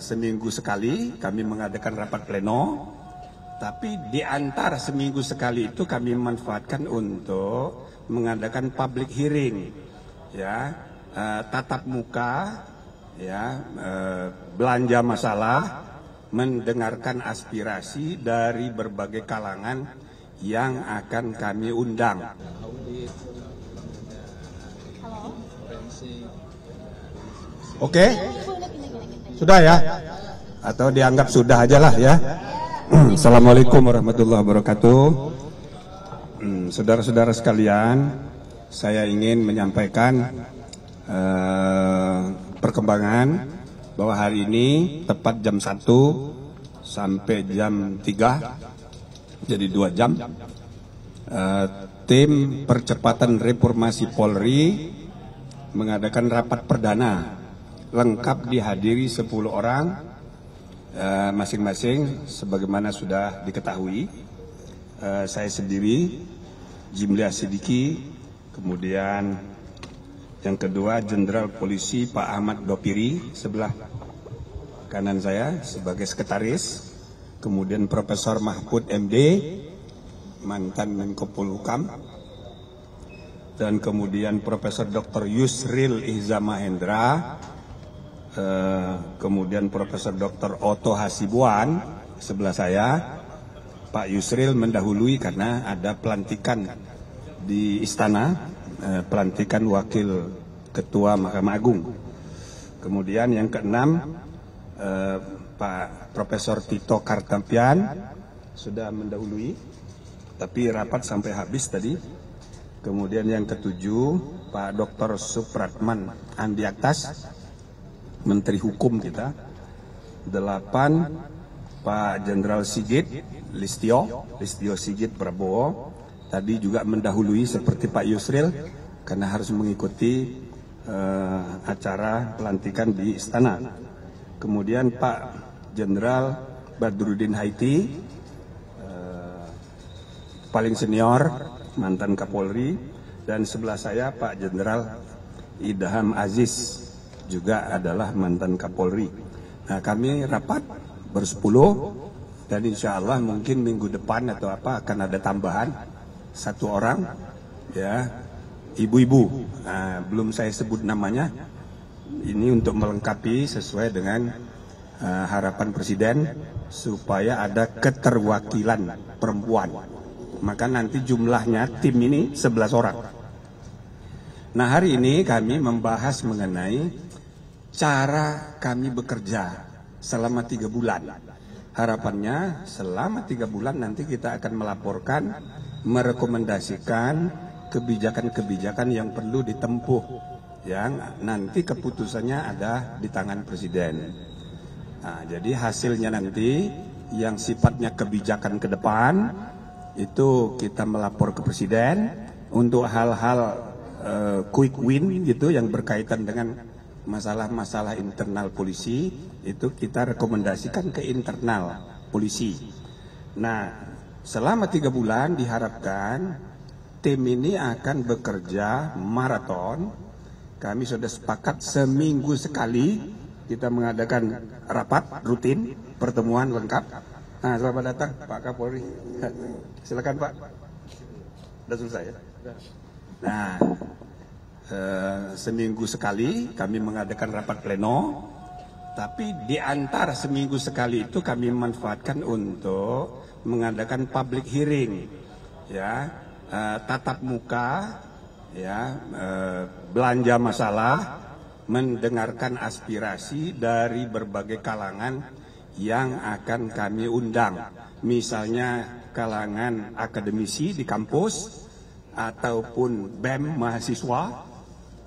seminggu sekali kami mengadakan rapat pleno, tapi di antara seminggu sekali itu kami manfaatkan untuk mengadakan public hearing, ya, tatap muka, ya, belanja masalah, mendengarkan aspirasi dari berbagai kalangan yang akan kami undang. Oke, sudah ya? Atau dianggap sudah aja lah ya? Assalamualaikum warahmatullahi wabarakatuh. Saudara-saudara sekalian, saya ingin menyampaikan perkembangan bahwa hari ini tepat jam 1 sampai jam 3, jadi 2 jam, tim percepatan reformasi Polri mengadakan rapat perdana lengkap dihadiri 10 orang masing-masing sebagaimana sudah diketahui. Saya sendiri, Jimli Asidiki, kemudian yang kedua Jenderal Polisi Pak Ahmad Dopiri sebelah kanan saya sebagai sekretaris, kemudian Profesor Mahfud MD, mantan Menko Polhukam, dan kemudian Profesor Dr. Yusril Ihza Mahendra, kemudian Profesor Dr. Otto Hasibuan sebelah saya. Pak Yusril mendahului karena ada pelantikan di istana, pelantikan wakil ketua Mahkamah Agung. Kemudian yang keenam, Pak Profesor Tito Karnavian sudah mendahului, tapi rapat sampai habis tadi. Kemudian yang ketujuh, Pak Dr. Supratman Andi Aktas, Menteri Hukum kita. 8, Pak Jenderal Sigit Listio Sigit Prabowo, tadi juga mendahului seperti Pak Yusril karena harus mengikuti acara pelantikan di istana. Kemudian Pak Jenderal Badrudin Haiti, paling senior, mantan Kapolri, dan sebelah saya Pak Jenderal Idham Aziz, juga adalah mantan Kapolri. Nah, kami rapat bersepuluh dan insya Allah mungkin minggu depan atau apa akan ada tambahan 1 orang, ya, ibu-ibu. Nah, belum saya sebut namanya. Ini untuk melengkapi sesuai dengan harapan Presiden supaya ada keterwakilan perempuan. Maka nanti jumlahnya tim ini 11 orang. Nah, hari ini kami membahas mengenai cara kami bekerja selama 3 bulan. Harapannya selama 3 bulan nanti kita akan melaporkan, merekomendasikan kebijakan-kebijakan yang perlu ditempuh, yang nanti keputusannya ada di tangan Presiden. Nah, jadi hasilnya nanti yang sifatnya kebijakan ke depan itu kita melapor ke Presiden. Untuk hal-hal quick win gitu yang berkaitan dengan masalah-masalah internal polisi itu kita rekomendasikan ke internal polisi. Nah, selama 3 bulan diharapkan tim ini akan bekerja maraton. Kami sudah sepakat seminggu sekali kita mengadakan rapat rutin, pertemuan lengkap. Nah, selamat datang Pak Kapolri. Silakan Pak. Sudah selesai ya? Nah, seminggu sekali kami mengadakan rapat pleno, tapi di antara seminggu sekali itu kami manfaatkan untuk mengadakan public hearing, ya, tatap muka, ya, belanja masalah, mendengarkan aspirasi dari berbagai kalangan yang akan kami undang, misalnya kalangan akademisi di kampus ataupun BEM mahasiswa,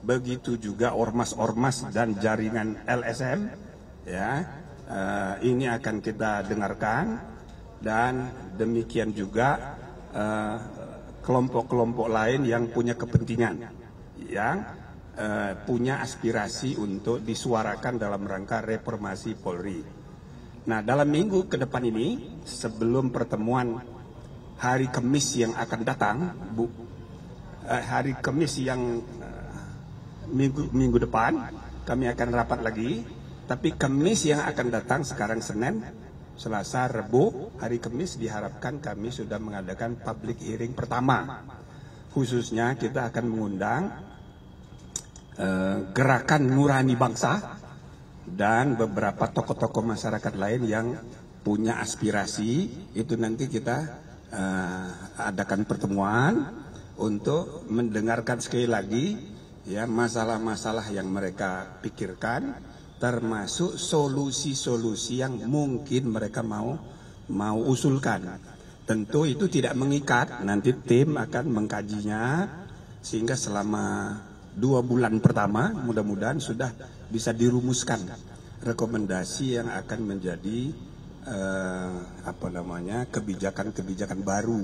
begitu juga ormas-ormas dan jaringan LSM, ya, ini akan kita dengarkan, dan demikian juga kelompok-kelompok lain yang punya kepentingan, yang punya aspirasi untuk disuarakan dalam rangka reformasi Polri. Nah, dalam minggu ke depan ini, sebelum pertemuan hari Kamis yang akan datang, hari Kamis yang minggu depan kami akan rapat lagi Tapi Kamis yang akan datang, sekarang Senin, Selasa, Rabu, hari Kamis diharapkan kami sudah mengadakan public hearing pertama. Khususnya kita akan mengundang Gerakan Nurani Bangsa dan beberapa tokoh-tokoh masyarakat lain yang punya aspirasi. Itu nanti kita adakan pertemuan untuk mendengarkan sekali lagi ya masalah-masalah yang mereka pikirkan, termasuk solusi-solusi yang mungkin mereka mau usulkan. Tentu itu tidak mengikat, nanti tim akan mengkajinya sehingga selama 2 bulan pertama mudah-mudahan sudah bisa dirumuskan rekomendasi yang akan menjadi kebijakan-kebijakan baru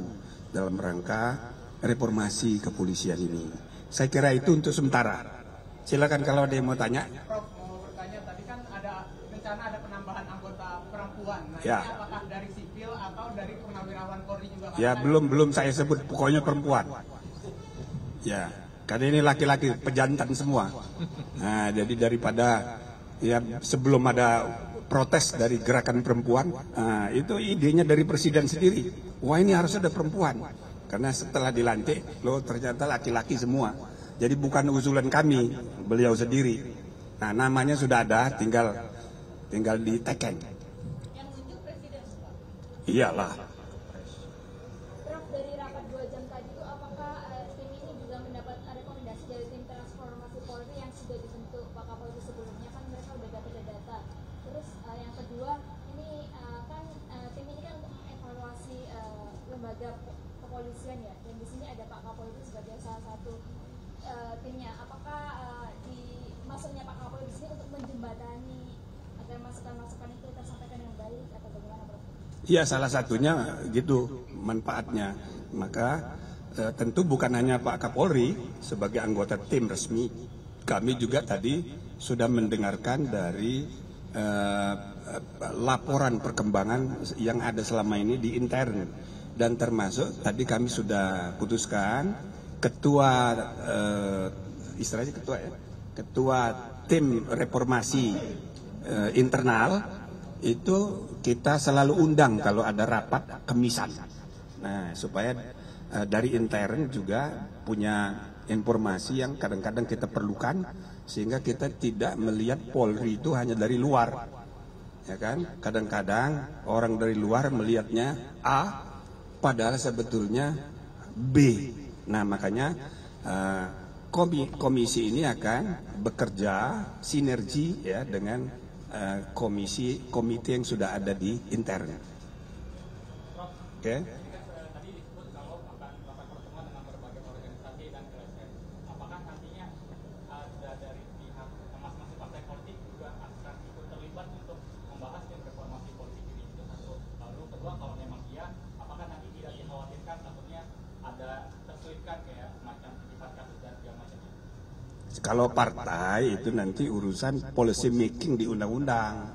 dalam rangka reformasi kepolisian ini. Saya kira itu untuk sementara. Silakan kalau ada yang mau tanya. Prof, mau bertanya, tadi kan ada rencana ada penambahan anggota perempuan. Nah, ya. Ini apakah dari sipil atau dari purnawirawan Polri juga? Ya, belum saya sebut, pokoknya perempuan. Ya, karena ini laki-laki pejantan semua. Nah, jadi daripada ya sebelum ada protes dari gerakan perempuan, itu idenya dari presiden sendiri. Wah, ini harus ada perempuan. Karena setelah dilantik, loh ternyata laki-laki semua. Jadi bukan usulan kami, beliau sendiri. Nah, namanya sudah ada, tinggal diteken. Yang nunjuk presiden, Pak? Iyalah. Prof, dari rapat 2 jam tadi itu apakah tim ini juga mendapat rekomendasi dari tim transformasi Polri yang sudah dibentuk Pak Kapolri sebelumnya, kan mereka sudah dapat data. Terus yang kedua, ini kan tim ini kan untuk mengevaluasi lembaga kepolisian ya, dan di sini ada Pak Kapolri sebagai salah satu timnya. Apakah masuknya Pak Kapolri di sini untuk menjembatani agar masukan-masukan itu tersampaikan dengan baik atau bagaimana, Prof? Iya, salah satunya gitu manfaatnya. Maka tentu bukan hanya Pak Kapolri sebagai anggota tim resmi, kami juga tadi sudah mendengarkan dari laporan perkembangan yang ada selama ini di intern, dan termasuk tadi kami sudah putuskan ketua tim reformasi internal itu kita selalu undang kalau ada rapat kemisan. Nah, supaya dari intern juga punya informasi yang kadang-kadang kita perlukan, sehingga kita tidak melihat Polri itu hanya dari luar. Ya kan? Kadang-kadang orang dari luar melihatnya A, padahal sebetulnya B. Nah, makanya komisi ini akan bekerja sinergi ya dengan komite yang sudah ada di intern. Oke. Tadi disebut kalau akan melakukan pertemuan dengan berbagai organisasi dan LSM. Apakah nantinya ada dari pihak masing-masing partai politik juga akan ikut terlibat untuk membahas tim reformasi politik ini? Itu satu. Lalu kedua, kalau memang iya, apakah nanti tidak dikhawatirkan takutnya ada terselipkan kayak semacam titipan kasus dan segala macamnya? Kalau partai itu nanti urusan policy making di undang-undang,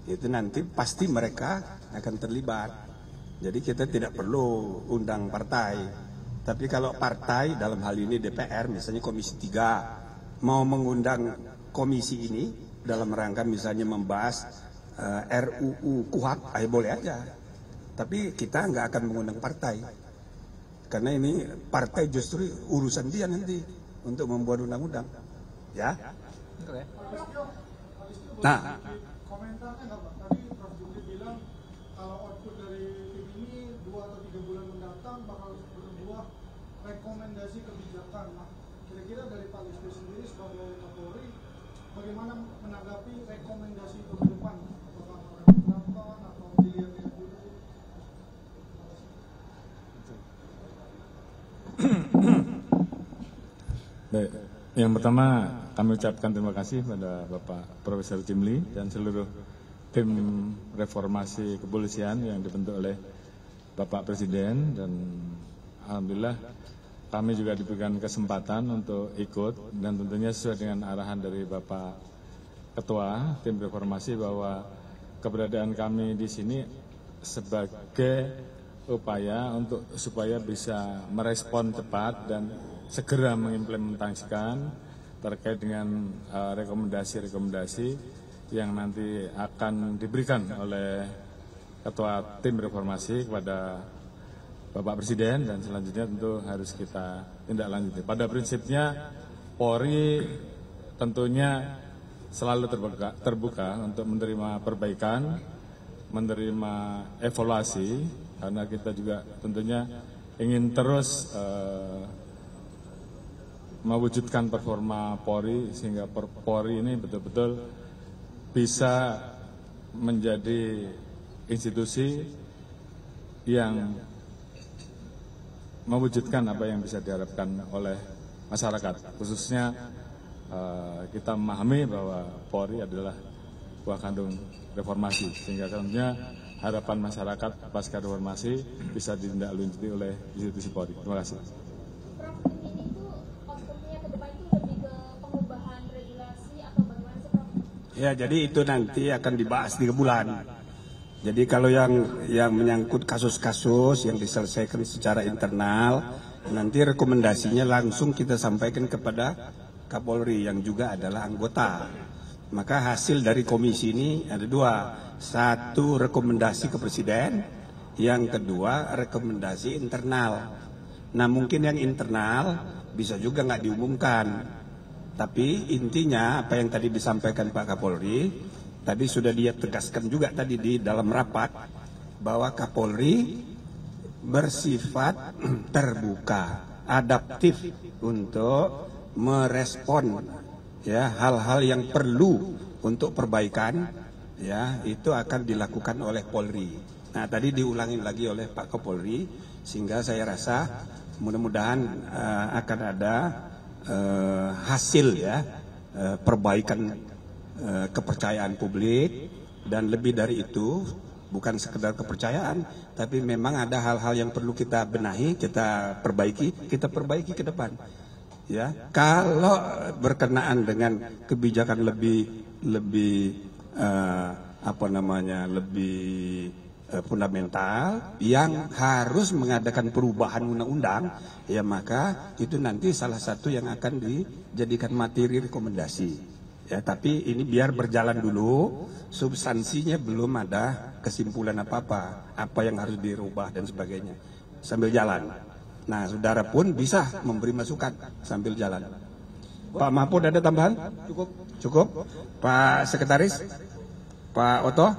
itu nanti pasti mereka akan terlibat. Jadi kita tidak perlu undang partai. Tapi kalau partai dalam hal ini DPR, misalnya Komisi 3 mau mengundang komisi ini dalam rangka misalnya membahas RUU KUHP, boleh aja. Tapi kita nggak akan mengundang partai, karena ini partai justru urusan dia nanti untuk membuat undang-undang. Ya. Nah, komentarnya nggak Pak? Tadi Prof. Jumri bilang kalau output dari tim ini 2 atau 3 bulan mendatang bakal berbuah rekomendasi kebijakan. Nah, kira-kira dari Pak Listio sendiri sebagai Kapolri, bagaimana menanggapi rekomendasi itu ke depan? Apakah akan diterapkan atau dilihat-lihat dulu? Baik, yang pertama kami ucapkan terima kasih pada Bapak Profesor Jimli dan seluruh tim reformasi kepolisian yang dibentuk oleh Bapak Presiden, dan alhamdulillah kami juga diberikan kesempatan untuk ikut, dan tentunya sesuai dengan arahan dari Bapak Ketua tim reformasi bahwa keberadaan kami di sini sebagai upaya untuk supaya bisa merespon cepat dan segera mengimplementasikan terkait dengan rekomendasi-rekomendasi yang nanti akan diberikan oleh Ketua Tim Reformasi kepada Bapak Presiden, dan selanjutnya tentu harus kita tindak lanjuti. Pada prinsipnya Polri tentunya selalu terbuka untuk menerima perbaikan, menerima evaluasi, karena kita juga tentunya ingin terus mewujudkan performa Polri sehingga Polri ini betul-betul bisa menjadi institusi yang mewujudkan apa yang bisa diharapkan oleh masyarakat. Khususnya kita memahami bahwa Polri adalah buah kandung reformasi, sehingga tentunya harapan masyarakat pasca reformasi bisa ditindaklanjuti oleh institusi Polri. Terima kasih. Prof, ini tuh outputnya ke depan itu lebih ke pengubahan regulasi atau bagaimana sih, Prof? Ya, jadi itu nanti akan dibahas 3 bulan. Jadi kalau yang menyangkut kasus-kasus yang diselesaikan secara internal, nanti rekomendasinya langsung kita sampaikan kepada Kapolri yang juga adalah anggota. Maka hasil dari komisi ini ada 2. 1 rekomendasi ke Presiden, yang kedua rekomendasi internal. Nah mungkin yang internal bisa juga nggak diumumkan. Tapi intinya apa yang tadi disampaikan Pak Kapolri, tadi sudah dia tegaskan juga tadi di dalam rapat, bahwa Kapolri bersifat terbuka, adaptif untuk merespon ya hal-hal yang perlu untuk perbaikan, ya itu akan dilakukan oleh Polri. Nah tadi diulangi lagi oleh Pak Kapolri, sehingga saya rasa mudah-mudahan akan ada hasil ya perbaikan kepercayaan publik, dan lebih dari itu bukan sekedar kepercayaan, tapi memang ada hal-hal yang perlu kita benahi, kita perbaiki ke depan. Ya, kalau berkenaan dengan kebijakan lebih fundamental yang harus mengadakan perubahan undang-undang, ya maka itu nanti salah satu yang akan dijadikan materi rekomendasi. Ya, tapi ini biar berjalan dulu, substansinya belum ada kesimpulan apa-apa, apa yang harus dirubah dan sebagainya, sambil jalan. Nah, saudara pun bisa memberi masukan sambil jalan. Pak Mahfud ada tambahan? Cukup. Pak Sekretaris? Pak Oto?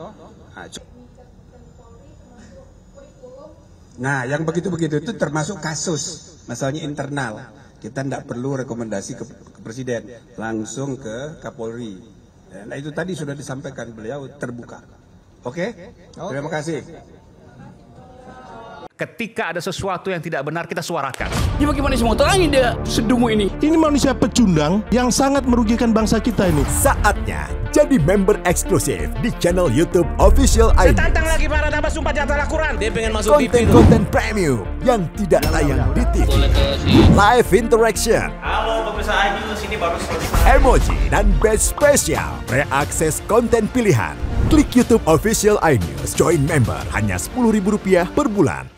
Nah, yang begitu-begitu itu termasuk kasus, masalahnya internal. Kita tidak perlu rekomendasi ke Presiden, langsung ke Kapolri. Nah, itu tadi sudah disampaikan, beliau terbuka. Oke? Terima kasih. Ketika ada sesuatu yang tidak benar, kita suarakan. Ya bagaimana semua tanya dia sedungu ini? Ini manusia pecundang yang sangat merugikan bangsa kita ini. Saatnya jadi member eksklusif di channel YouTube Official iNews. Tantang lagi para tambah sumpah di atas Al-Quran. Dia pengen masuk TV. Konten premium yang tidak tayang di TV. Live interaction. Halo pemirsa iNews, ini baru selesai. Emoji dan badge spesial. Reakses konten pilihan. Klik YouTube Official iNews. Join member hanya Rp10.000 per bulan.